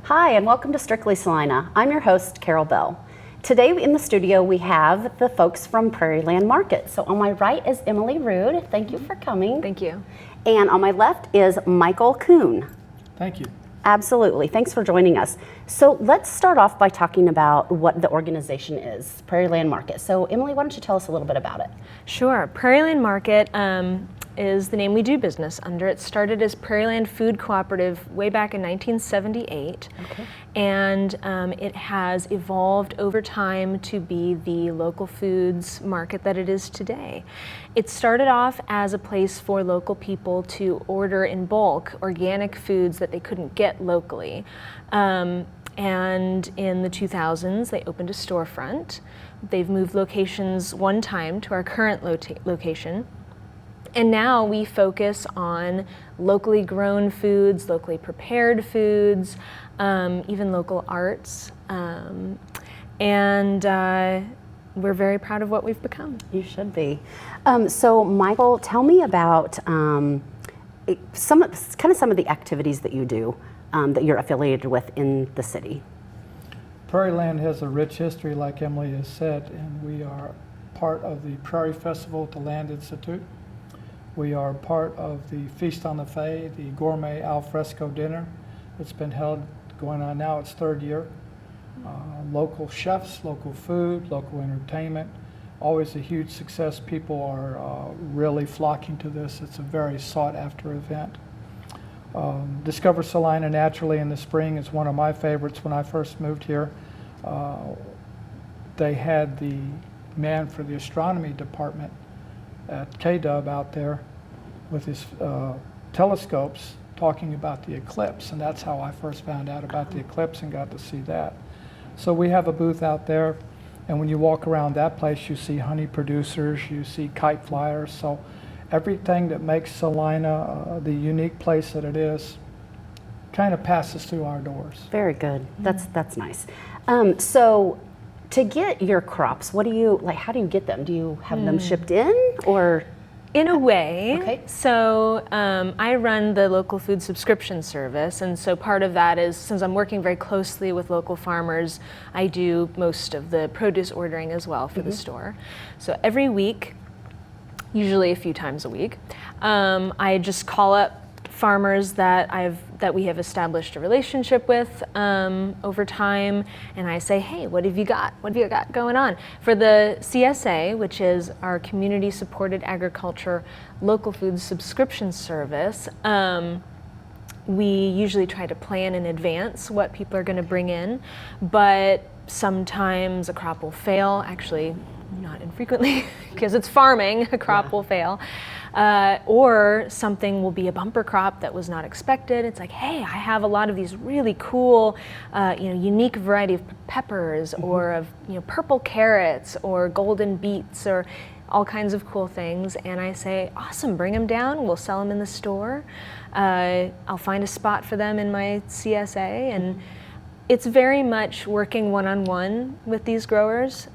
Hi, and welcome to Strictly Salina. I'm your host, Carol Bell. Today in the studio we have the folks from Prairieland Market. So on my right is Emily Rude. Thank you for coming. Thank you. And on my left is Michael Coone. Thank you. Absolutely. Thanks for joining us. So let's start off by talking about what the organization is, Prairieland Market. So Emily, why don't you tell us a little bit about it? Sure. Prairieland Market is the name we do business under. It started as Prairieland Food Cooperative way back in 1978. Okay. And it has evolved over time to be the local foods market that it is today. It started off as a place for local people to order in bulk organic foods that they couldn't get locally. And in the 2000s, they opened a storefront. They've moved locations one time to our current location. And now we focus on locally grown foods, locally prepared foods, even local arts. And we're very proud of what we've become. You should be. So Michael, tell me about some of the activities that you do that you're affiliated with in the city. Prairieland has a rich history, like Emily has said, and we are part of the Prairie Festival at the Land Institute. We are part of the Feast on the Fae, the gourmet al fresco dinner. It's been held, going on now, its third year. Local chefs, local food, local entertainment, always a huge success. People are really flocking to this. It's a very sought after event. Discover Salina naturally in the spring is one of my favorites. When I first moved here, they had the man for the astronomy department at KW out there with his telescopes talking about the eclipse, and that's how I first found out about the eclipse and got to see that. So we have a booth out there, and when you walk around that place, you see honey producers, you see kite flyers, so everything that makes Salina the unique place that it is kind of passes through our doors. Very good. That's nice. So to get your crops, what do you like? How do you get them? Do you have them shipped in, or? In a way. Okay. So I run the local food subscription service, and so part of that is, since I'm working very closely with local farmers, I do most of the produce ordering as well for the store. So every week, usually a few times a week, I just call up farmers that we have established a relationship with over time, and I say, hey, what have you got? What have you got going on? For the CSA, which is our Community Supported Agriculture Local Food Subscription Service, we usually try to plan in advance what people are going to bring in, but sometimes a crop will fail, actually not infrequently, because it's farming, a crop will fail. Or something will be a bumper crop that was not expected. It's like, hey, I have a lot of these really cool, unique variety of peppers, or of purple carrots, or golden beets, or all kinds of cool things. And I say, awesome, bring them down. We'll sell them in the store. I'll find a spot for them in my CSA, and it's very much working one-on-one with these growers.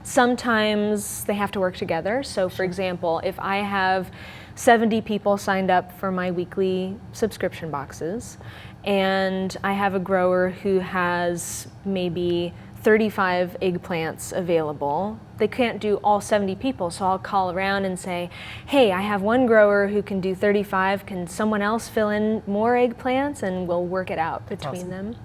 Sometimes they have to work together. So for example, if I have 70 people signed up for my weekly subscription boxes, and I have a grower who has maybe 35 eggplants available, they can't do all 70 people, so I'll call around and say, hey, I have one grower who can do 35, can someone else fill in more eggplants? And we'll work it out between them.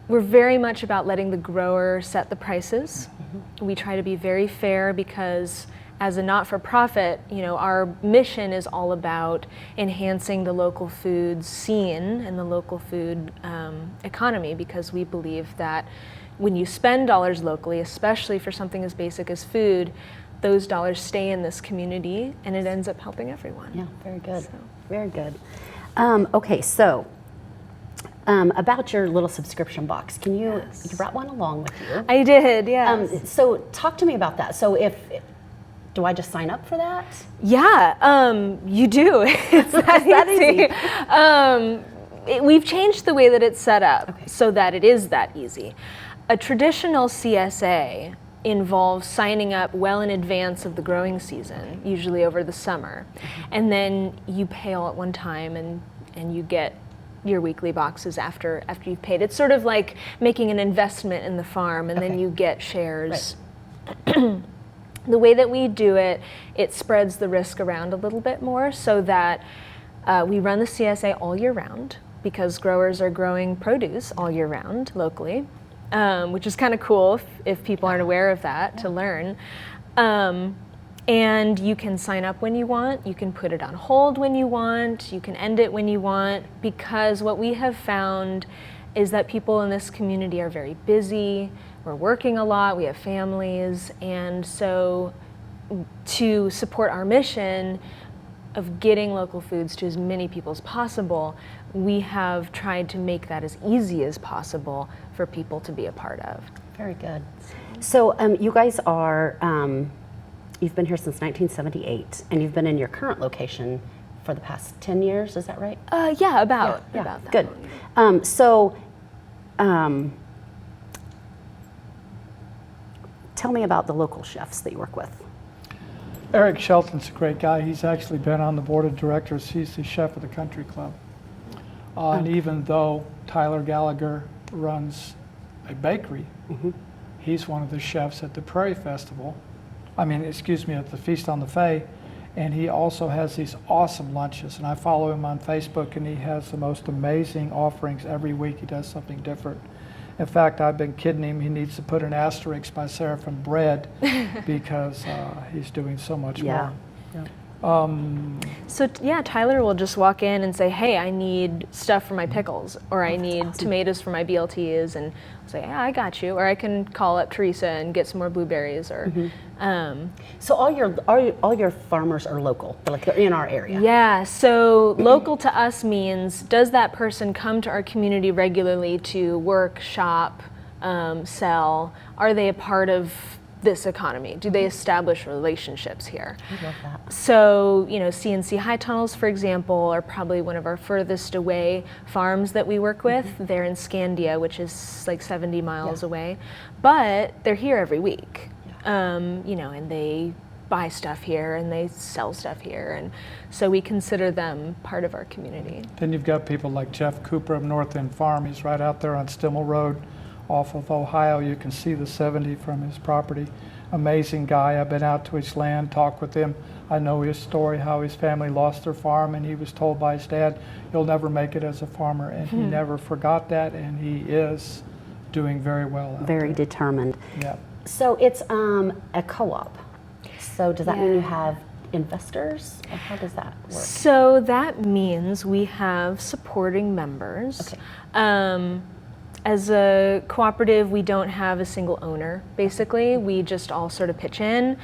We're very much about letting the grower set the prices. We try to be very fair, because as a not-for-profit, our mission is all about enhancing the local food scene and the local food economy, because we believe that when you spend dollars locally, especially for something as basic as food, those dollars stay in this community and it ends up helping everyone. Yeah, very good. So. Very good. Okay, so about your little subscription box, can you, you brought one along with you? I did, yes. So talk to me about that. So do I just sign up for that? Yeah, you do. It's that easy. we've changed the way that it's set up so that it is that easy. A traditional CSA involves signing up well in advance of the growing season, usually over the summer. And then you pay all at one time and you get your weekly boxes after you've paid. It's sort of like making an investment in the farm and then you get shares. Right. The way that we do it, it spreads the risk around a little bit more so that we run the CSA all year round because growers are growing produce all year round locally. Which is kind of cool if people aren't aware of that to learn. And you can sign up when you want, you can put it on hold when you want, you can end it when you want, because what we have found is that people in this community are very busy, we're working a lot, we have families, and so to support our mission of getting local foods to as many people as possible, we have tried to make that as easy as possible for people to be a part of. Very good. So you guys are, you've been here since 1978, and you've been in your current location for the past 10 years, is that right? Yeah, about that. Good. Tell me about the local chefs that you work with. Eric Shelton's a great guy. He's actually been on the board of directors. He's the chef of the country club. And even though Tyler Gallagher runs a bakery, he's one of the chefs at the Prairie Festival. At the Feast on the Fae. And he also has these awesome lunches. And I follow him on Facebook, and he has the most amazing offerings every week. He does something different. In fact, I've been kidding him. He needs to put an asterisk by Seraphim bread because he's doing so much more. Yeah. Tyler will just walk in and say, hey, I need stuff for my pickles, or I need tomatoes for my BLTs, and I'll say, yeah, I got you. Or I can call up Teresa and get some more blueberries. Or so all your farmers are local, like they're in our area. Yeah, so local to us means, does that person come to our community regularly to work, shop, sell? Are they a part of this economy? Do they establish relationships here? I love that. So, CNC High Tunnels, for example, are probably one of our furthest away farms that we work with. They're in Scandia, which is like 70 miles away, but they're here every week. And they buy stuff here and they sell stuff here, and so we consider them part of our community. Then you've got people like Jeff Cooper of North End Farm. He's right out there on Stimmel Road off of Ohio. You can see the 70 from his property. Amazing guy. I've been out to his land, talked with him. I know his story, how his family lost their farm, and he was told by his dad, you'll never make it as a farmer, and he never forgot that, and he is doing very well out Very there. determined. Yeah. So it's a co-op. So does that mean you have investors? Or how does that work? So that means we have supporting members. Okay. As a cooperative, we don't have a single owner, basically. We just all sort of pitch in.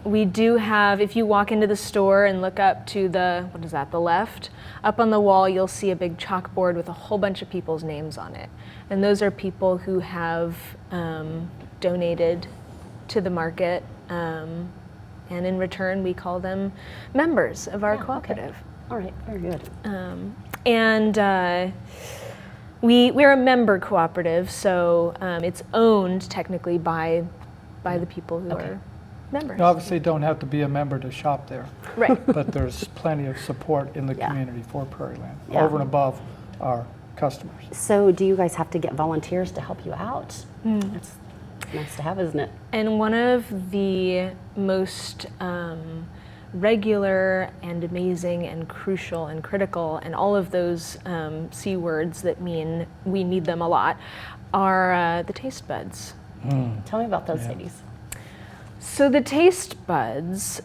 We do have, if you walk into the store and look up to the left, up on the wall, you'll see a big chalkboard with a whole bunch of people's names on it. And those are people who have donated to the market, and in return, we call them members of our cooperative. Okay. All right, very good. We're a member cooperative, so it's owned technically by the people who are members. You obviously don't have to be a member to shop there. Right. But there's plenty of support in the community for Prairieland, over and above our customers. So do you guys have to get volunteers to help you out? That's nice to have, isn't it? And one of the most regular and amazing and crucial and critical and all of those C words that mean we need them a lot are the Tastebuds. Tell me about those ladies. So the Tastebuds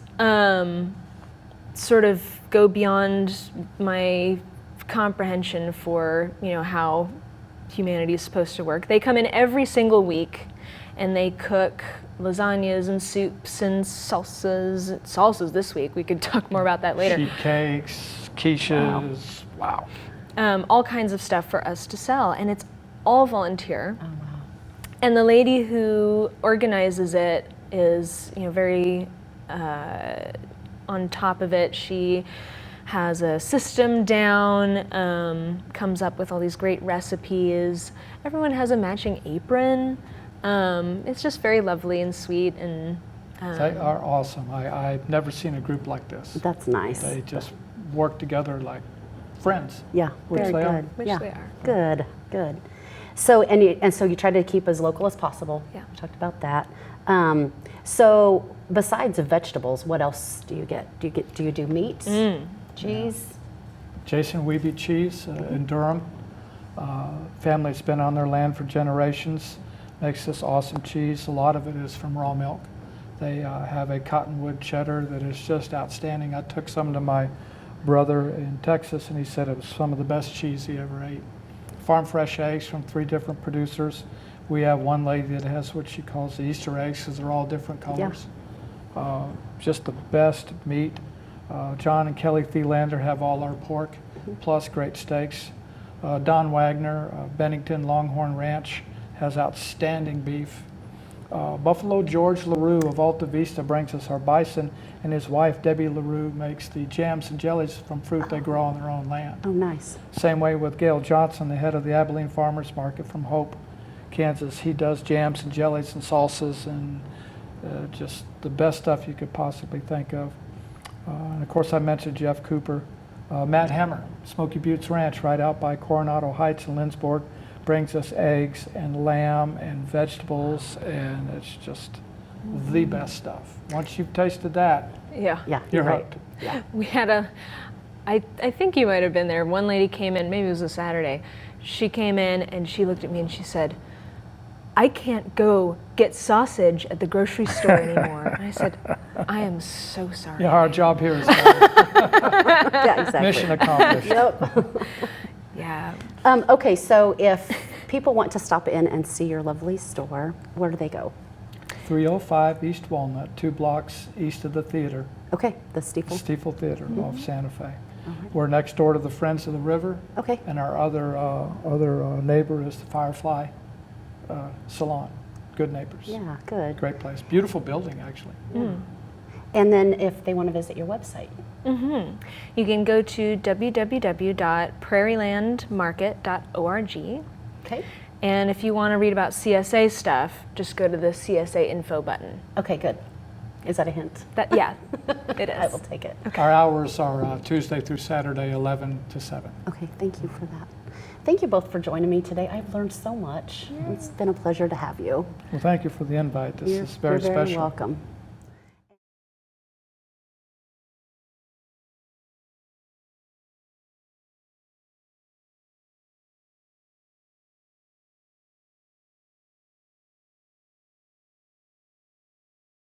sort of go beyond my comprehension for how humanity is supposed to work. They come in every single week and they cook lasagnas and soups and salsas this week. We could talk more about that later. Sheet cakes, quiches, wow. All kinds of stuff for us to sell, and it's all volunteer. Oh, wow. And the lady who organizes it is very on top of it. She has a system down, comes up with all these great recipes. Everyone has a matching apron. It's just very lovely and sweet, and They are awesome. I've never seen a group like this. That's nice. They just work together like friends. Yeah, Which very they are. good. Which yeah. they are. Good, good. So so you try to keep as local as possible. Yeah. We talked about that. So besides the vegetables, what else do you get? Do you do meats, cheese? Jason Weeby Cheese in Durham. Family that's been on their land for generations, makes this awesome cheese. A lot of it is from raw milk. They have a cottonwood cheddar that is just outstanding. I took some to my brother in Texas, and he said it was some of the best cheese he ever ate. Farm fresh eggs from 3 different producers. We have one lady that has what she calls the Easter eggs because they're all different colors. Just the best meat. John and Kelly Thielander have all our pork, plus great steaks. Don Wagner, Bennington Longhorn Ranch, has outstanding beef. Buffalo George LaRue of Alta Vista brings us our bison, and his wife Debbie LaRue makes the jams and jellies from fruit they grow on their own land. Oh, nice. Same way with Gail Johnson, the head of the Abilene Farmers Market from Hope, Kansas. He does jams and jellies and salsas and just the best stuff you could possibly think of. And of course I mentioned Jeff Cooper. Matt Hemmer, Smoky Buttes Ranch right out by Coronado Heights in Lindsborg, brings us eggs and lamb and vegetables, and it's just the best stuff. Once you've tasted that, Yeah. Yeah, you're right. hooked. Yeah. We had I think you might have been there. One lady came in, maybe it was a Saturday. She came in and she looked at me and she said, "I can't go get sausage at the grocery store anymore." And I said, "I am so sorry." Yeah, our job here is Yeah, exactly. mission accomplished. Yep. Yeah. Okay, so if people want to stop in and see your lovely store, where do they go? 305 East Walnut, 2 blocks east of the theater, Okay, the Steeple. Stiefel Theater off Santa Fe. We're next door to the Friends of the River, Okay, and our other neighbor is the Firefly Salon. Good neighbors. yeah, good. Great place. Beautiful building, actually. And then if they want to visit your website. You can go to www.prairielandmarket.org. Okay. And if you want to read about CSA stuff, just go to the CSA info button. Okay, good. Is that a hint? Yeah, it I is. will take it. Our hours are Tuesday through Saturday, 11 to 7. Okay, thank you for that. Thank you both for joining me today. I've learned so much. It's been a pleasure to have you. Well, thank you for the invite. This is very You're special. welcome.